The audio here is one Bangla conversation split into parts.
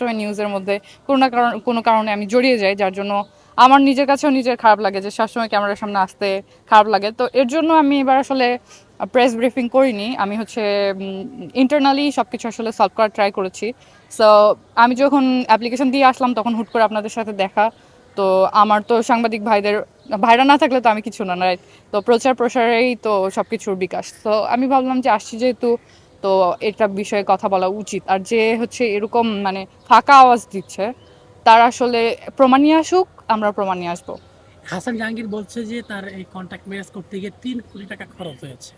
সবসময় নিউজের মধ্যে কোনো কারণে আমি জড়িয়ে যাই, যার জন্য আমার নিজের কাছেও নিজের খারাপ লাগে যে সবসময় ক্যামেরার সামনে আসতে খারাপ লাগে। তো এর জন্য আমি এবার আসলে প্রেস ব্রিফিং করিনি, আমি হচ্ছে ইন্টারনালি সব কিছু আসলে সলভ করার ট্রাই করেছি। সো আমি যখন অ্যাপ্লিকেশন দিয়ে আসলাম তখন হুট করে আপনাদের সাথে দেখা। তো আমার তো সাংবাদিক ভাইরা না থাকলে তো আমি কিছু না, রাইট? তো প্রচার প্রসারেই তো সব কিছুর বিকাশ। তো আমি ভাবলাম যে আসছি যেহেতু, তো এটা বিষয়ে কথা বলা উচিত। আর যে হচ্ছে এরকম মানে ফাঁকা আওয়াজ দিচ্ছে তার আসলে প্রমাণ নিয়ে আসুক, আমরা প্রমাণ নিয়ে আসবো। হাসান জাহাঙ্গীর বলছে যে তার এই কন্ট্যাক্ট ম্যারেজ করতে গিয়ে 3 কোটি টাকা খরচ হয়েছে।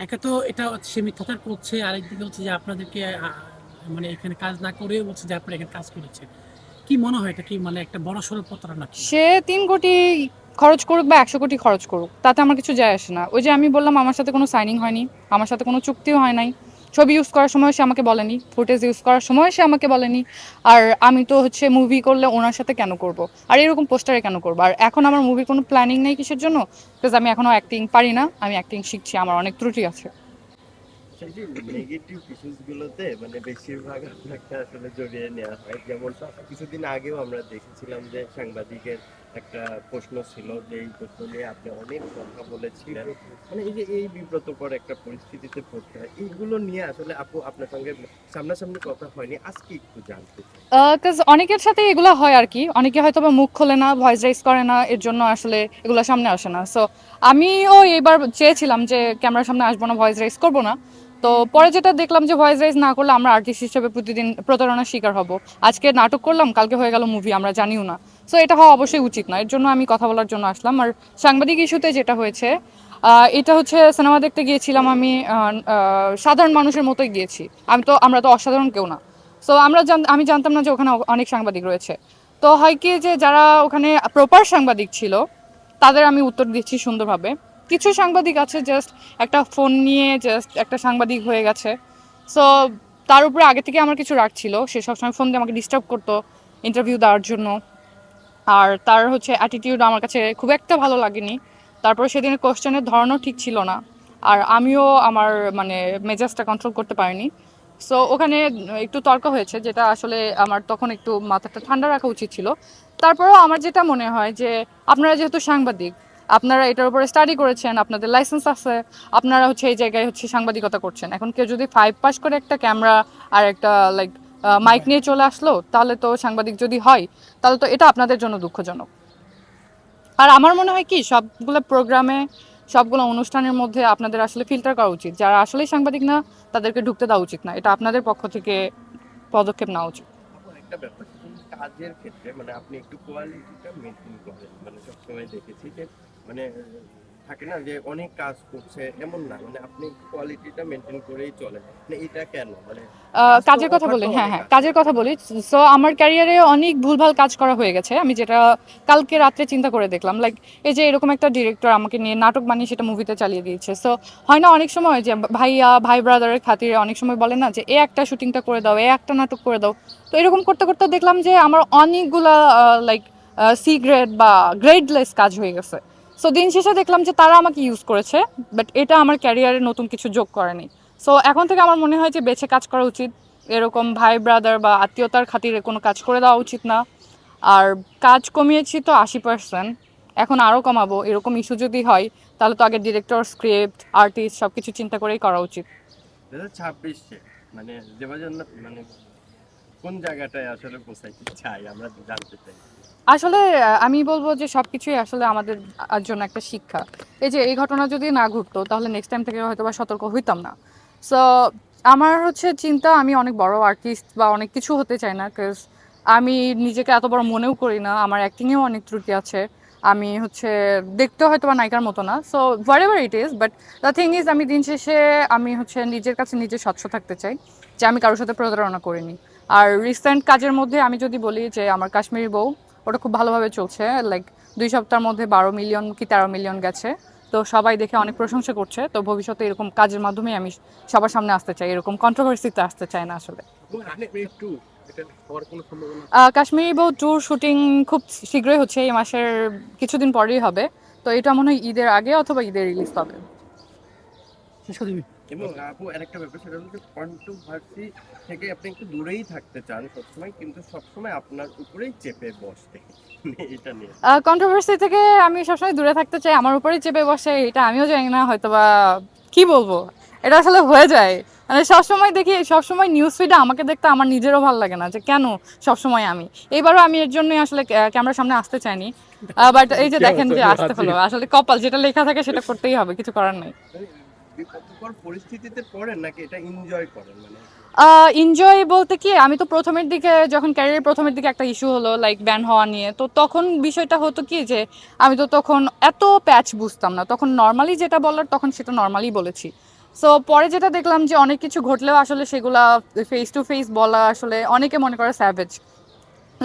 একে তো এটা সে মিথ্যাচার করছে, আরেকদিকে হচ্ছে যে আপনাদেরকে মানে এখানে কাজ না করে বলছে যে আপনারা এখানে কাজ করেছে। কি মনে হয় এটা কি মানে একটা বড় সড়ো প্রতারণা কিনা? সে 3 কোটি খরচ করুক বা 100 কোটি খরচ করুক, তাতে আমার কিছু যায় আসে না। ওই যে আমি বললাম আমার সাথে কোনো সাইনিং হয়নি, আমার সাথে কোনো চুক্তিও হয় নাই। ছবি ইউজ করার সময় সে আমাকে বলেনি, ফুটেজ ইউজ করার সময় সে আমাকে বলেনি। আর আমি তো হচ্ছে মুভি করলে ওনার সাথে কেন করব, আর এরকম পোস্টারে কেন করবো? আর এখন আমার মুভির কোনো প্ল্যানিং নেই, কিসের জন্য? বিকজ আমি এখনো অ্যাক্টিং পারি না, আমি অ্যাক্টিং শিখছি, আমার অনেক ত্রুটি আছে। সেই যে নেগেটিভ ইস্যুস গুলোতে মানে বেশিরভাগ আপনাকে আসলে জড়িয়ে নেওয়া হয়, যেমন কিছুদিন আগেও আমরা দেখেছিলাম যে সাংবাদিকের একটা প্রশ্ন ছিল, যে এই প্রশ্ন নিয়ে আপনি অনেক কথা বলেছিলেন, মানে এই যে এই বিব্রতকর একটা পরিস্থিতিতে পড়তে হয়, এইগুলো নিয়ে আসলে আপু আপনার সঙ্গে সামনাসামনি কথা হয়নি, আজকে একটু জানতে চাই। কাজ অনেকের সাথে এগুলো হয় আর কি, অনেকে হয়তো বা মুখ খোলে না, ভয়েস রাইজ করে না, এর জন্য আসলে এগুলো সামনে আসে না। সো আমিও এবার চেয়েছিলাম যে ক্যামেরার সামনে আসবো না, ভয়েস রাইজ করবো না। তো পরে যেটা দেখলাম যে ভয়েস রাইজ না করলে আমরা আর্টিস্ট হিসেবে প্রতিদিন প্রতারণার শিকার হব। আজকে নাটক করলাম, কালকে হয়ে গেল মুভি, আমরা জানিও না। সো এটা হওয়া অবশ্যই উচিত না, এর জন্য আমি কথা বলার জন্য আসলাম। আর সাংবাদিক ইস্যুতে যেটা হয়েছে, এটা হচ্ছে সিনেমা দেখতে গিয়েছিলাম আমি, সাধারণ মানুষের মতোই গিয়েছি। আমরা তো অসাধারণ কেউ না। সো আমি জানতাম না যে ওখানে অনেক সাংবাদিক রয়েছে। তো হয় কি যে যারা ওখানে প্রপার সাংবাদিক ছিল তাদের আমি উত্তর দিচ্ছি সুন্দরভাবে। কিছু সাংবাদিক আছে জাস্ট একটা ফোন নিয়ে জাস্ট একটা সাংবাদিক হয়ে গেছে। সো তার উপরে আগে থেকে আমার কিছু রাগ ছিল, সে সবসময় ফোন দিয়ে আমাকে ডিস্টার্ব করতো ইন্টারভিউ দেওয়ার জন্য। আর তার হচ্ছে অ্যাটিটিউড আমার কাছে খুব একটা ভালো লাগেনি। তারপরে সেদিনের কোশ্চেনের ধরনও ঠিক ছিল না। আর আমিও আমার মানে মেজাজটা কন্ট্রোল করতে পারিনি। সো ওখানে একটু তর্ক হয়েছে, যেটা আসলে আমার তখন একটু মাথাটা ঠান্ডা রাখা উচিত ছিল। তারপরেও আমার যেটা মনে হয় যে আপনারা যেহেতু সাংবাদিক, আপনারা এটার উপরে স্টাডি করেছেন, আপনাদের লাইসেন্স আছে, আপনারা হচ্ছে এই জায়গায় হচ্ছে সাংবাদিকতা করছেন। এখন কেউ যদি 5 পাস করে একটা ক্যামেরা আর একটা লাইক মাইক নিয়ে চলে আসলো, তাহলে তো সাংবাদিক যদি হয়, তাহলে তো এটা আপনাদের জন্য দুঃখজনক। আর আমার মনে হয় কি সবগুলো প্রোগ্রামে, সবগুলো অনুষ্ঠানের মধ্যে আপনাদের আসলে ফিল্টার করা উচিত, যারা আসলেই সাংবাদিক না তাদেরকে ঢুকতে দেওয়া উচিত না, এটা আপনাদের পক্ষ থেকে পদক্ষেপ নেওয়া উচিত। আমার একটা ব্যাপার, কাজের ক্ষেত্রে মানে আপনি একটু কোয়ালিটিটা মেনটেন করেন, মানে সবসময় দেখেছি যে মানে থাকে না যে অনেক কাজ করছে এমন না, মানে আপনি কোয়ালিটিটা মেনটেন করেই চলেন, মানে এটা কেন মানে কাজ তো কাজের কথা অফার তো বলি, হ্যাঁ অনেক হ্যাঁ আছে। কাজের কথা বলি। সো আমার ক্যারিয়ারে অনেক ভুলভাল কাজ করা হয়ে গেছে, আমি যেটা কালকে রাত্রে চিন্তা করে দেখলাম। লাইক এই যে এরকম একটা ডিরেক্টর আমাকে নিয়ে নাটক বানিয়ে সেটা মুভিতে চালিয়ে দিয়েছে। সো হয় না অনেক সময় যে ভাই ব্রাদারের খাতিরে অনেক সময় বলে না যে এ একটা শুটিংটা করে দাও, এ একটা নাটক করে দাও। তো এরকম করতে করতে দেখলাম যে আমার অনেকগুলা লাইক সি গ্রেড বা গ্রেডলেস কাজ হয়ে গেছে। সো দিন শেষে দেখলাম যে তারা আমাকে ইউজ করেছে, বাট এটা আমার ক্যারিয়ারে নতুন কিছু যোগ করেনি। সো এখন থেকে আমার মনে হয় যে বেছে কাজ করা উচিত, এরকম ভাই ব্রাদার বা আত্মীয়তার খাতিরে কোনো কাজ করে দেওয়া উচিত না। আর কাজ কমিয়েছি তো 80%, এখন আরও কমাবো। এরকম ইস্যু যদি হয় তাহলে তো আগে ডিরেক্টর, স্ক্রিপ্ট, আর্টিস্ট সব কিছু চিন্তা করেই করা উচিত। 2026 মানে দেবার জন্য মানে কোন জায়গাটায় আসলে পৌঁছাইতে চাই আমরা জানতে চাই। আসলে আমি বলবো যে সবকিছুই আসলে আমাদের জন্য একটা শিক্ষা। এই যে এই ঘটনা যদি না ঘটতো তাহলে নেক্সট টাইম থেকে হয়তো বা সতর্ক হইতাম না। সো আমার হচ্ছে চিন্তা, আমি অনেক বড় আর্টিস্ট বা অনেক কিছু হতে চাই না, বিকজ আমি নিজেকে এত বড় মনেও করি না, আমার অ্যাক্টিংয়েও অনেক ত্রুটি আছে। আমি হচ্ছে দেখতেও হয়তো বা নায়িকার মতো না। So what ever it is, but the thing is আমি দিন শেষে আমি হচ্ছে নিজের কাছে নিজে স্বচ্ছ থাকতে চাই যে আমি কারোর সাথে প্রতারণা করিনি। আর রিসেন্ট কাজের মধ্যে আমি যদি বলি যে আমার কাশ্মীরি বউ, ওটা খুব ভালোভাবে চলছে। লাইক 2 সপ্তাহের মধ্যে 12 মিলিয়ন কি 13 মিলিয়ন গেছে। তো সবাই দেখে অনেক প্রশংসা করছে। তো ভবিষ্যতে এরকম কাজের মাধ্যমে আমি সবার সামনে আসতে চাই, এরকম কন্ট্রোভার্সিতে আসতে চাই না আসলে। কাশ্মীরি বউ ট্যুর শুটিং খুব শীঘ্রই হচ্ছে, এই মাসের কিছুদিন পরেই হবে। তো এটা মনে হয় ঈদের আগে অথবা ঈদের রিলিজ পাবে। শেষ করে দিবি। এবং আপু আরেকটা ব্যাপার, সেটা হচ্ছে কন্ট্রোভার্সি থেকে আপনি একটু দূরেই থাকতে চান সবসময়, কিন্তু সবসময় আপনার উপরেই চেপে বসে এটা নিয়ে। কন্ট্রোভার্সি থেকে আমি সবসময় দূরে থাকতে চাই, আমার উপরেই চেপে বসে, এটা আমিও জানি না, হয়তো বা কি বলবো, এটা আসলে হয়ে যায়। মানে সবসময় দেখি, সবসময় নিউজ ফিডে আমাকে দেখতে আমার নিজেরও ভালো লাগে না, যে কেন সবসময় আমি। এইবারও আমি এর জন্যই আসলে ক্যামেরার সামনে আসতে চাইনি, বাট এই যে দেখেন যে আসতে হলো, আসলে কপাল, যেটা লেখা থাকে সেটা করতেই হবে, কিছু করার নেই। বিপদকর পরিস্থিতিতে পড়েন নাকি এটা এনজয় করেন মানে? এনজয় বলতে কি, আমি তো প্রথমের দিকে, যখন ক্যারিয়ারের প্রথমের দিকে একটা ইস্যু হলো লাইক ব্যান হওয়া নিয়ে, তো তখন বিষয়টা হতো কি যে আমি তো তখন এত প্যাচ বুঝতাম না, তখন নর্মালি যেটা বলার তখন সেটা নর্মালি বলেছি। সো পরে যেটা দেখলাম যে অনেক কিছু ঘটলেও আসলে সেগুলা ফেস টু ফেস বলা, আসলে অনেকে মনে করে স্যাভেজ,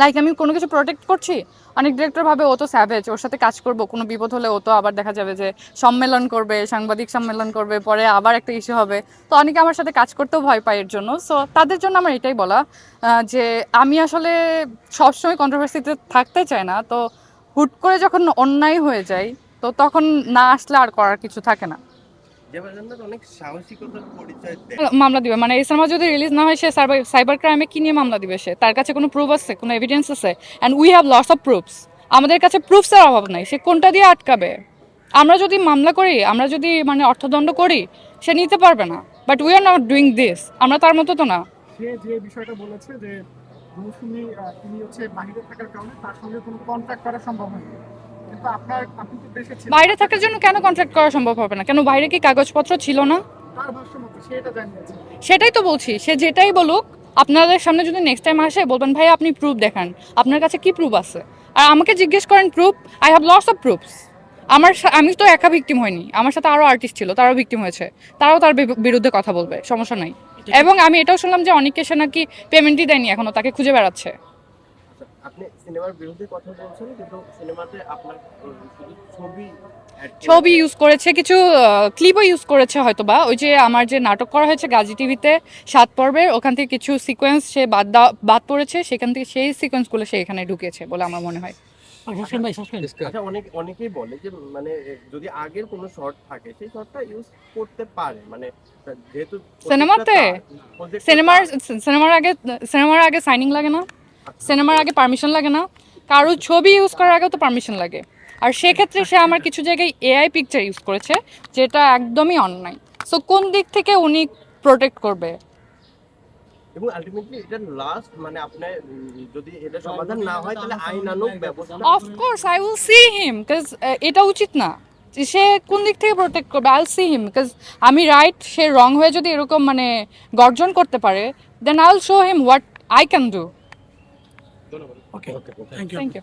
লাইক আমি কোনো কিছু প্রোটেক্ট করছি, অনেক ডিরেক্টর ভাবে ও তো স্যাভেজ, ওর সাথে কাজ করব, কোনো বিপদ হলে ও তো আবার দেখা যাবে যে সম্মেলন করবে, সাংবাদিক সম্মেলন করবে, পরে আবার একটা ইস্যু হবে, তো অনেকে আমার সাথে কাজ করতেও ভয় পায় এর জন্য। সো তাদের জন্য আমার এটাই বলা, যে আমি আসলে সবসময় কন্ট্রোভার্সিতে থাকতে চাই না, তো হুট করে যখন অন্যায় হয়ে যায়, তো তখন না আসলে আর করার কিছু থাকে না। দেবানন্দ অনেক সাহসিকতার পরিচয় দেয়। মামলা দিবে মানে এই সিনেমা যদি রিলিজ না হয়, সে সাইবার ক্রাইমে কি নিয়ে মামলা দিবে? সে, তার কাছে কোনো প্রুফ আছে, কোনো এভিডেন্স আছে? And we have lots of proofs, আমাদের কাছে প্রুফসের অভাব নাই, সে কোনটা দিয়ে আটকাবে? আমরা যদি মামলা করি, আমরা যদি মানে অর্থদণ্ড করি, সে নিতে পারবে না, but we are not doing this, আমরা তার মতো তো না। সে যে বিষয়টা বলেছে যে মৌসুমী তিনি হচ্ছে বাইরে থাকার কারণে তার সঙ্গে কোনো কন্ট্যাক্ট করা সম্ভব হয়নি, কিন্তু আপনি তো দেশে ছিলেন, বাইরে থাকার জন্য কেন কন্ট্রাক্ট করা সম্ভব হবে না? কেন, বাইরে কি কাগজপত্র ছিল না? তার ভাষ্য মতো সে এটা জানিয়েছে। সেটাই তো বলছি, সে যেটাই বলুক, আপনাদের সামনে যদি নেক্সট টাইম আসে, বলবেন ভাই আপনি প্রুফ দেখান, আপনার কাছে কি প্রুফ আছে? আর আমাকে জিজ্ঞেস করেন proof, I have lots of proofs. আমি তো একা ভিকটিম হয়নি, আমার সাথে আরও আর্টিস্ট ছিল, তারাও ভিকটিম হয়েছে, তারাও তার বিরুদ্ধে কথা বলবে, সমস্যা নাই। এবং আমি এটাও শুনলাম যে অনেককে সে নাকি পেমেন্টই দেয়নি এখনো, তাকে খুঁজে বেড়াচ্ছে। আচ্ছা, আপনি সিনেমার বিরুদ্ধে কথা বলছেন, কিন্তু সিনেমাতে আপনার শুধু ছবি add করে ছবি ইউজ করেছে, কিছু ক্লিপও ইউজ করেছে হয়তো বা, ওই যে আমার যে নাটক করা হয়েছে গাজী টিভিতে 7 পর্বের, ওখান থেকে কিছু সিকোয়েন্স সে বাদ পড়েছে, সেখান থেকে সেই সিকোয়েন্সগুলো সে এখানে ঢুকিয়েছে বলে আমার মনে হয়। আচ্ছা, অনেকেই বলে যে মানে যদি আগের কোনো শর্ট থাকে সেই শর্টটা ইউজ করতে পারে, মানে যেহেতু সিনেমাতে? সিনেমার আগে সাইনিং লাগে না? সিনেমার আগে পারমিশন লাগে না? কারো ছবি ইউজ করার আগেও তো পারমিশন লাগে। আর সেক্ষেত্রে সে আমার কিছু জায়গায় এআই পিকচার ইউজ করেছে, যেটা একদমই অন্যায়। সো কোন দিক থেকে উনি প্রোটেক্ট করবে? এবং আলটিমেটলি এটা লাস্ট মানে আপনার যদি এটা সমাধান না হয় তাহলে আইনানুগ ব্যবস্থা। Of course I will see him, because এটা উচিত না যে সে কোন দিক থেকে প্রোটেক্ট করবে। I will see him, because আমি রাইট, সে রং হয়ে যদি এরকম মানে গর্জন করতে পারে, then I will show him what I can do. Okay, thank you. Thank you.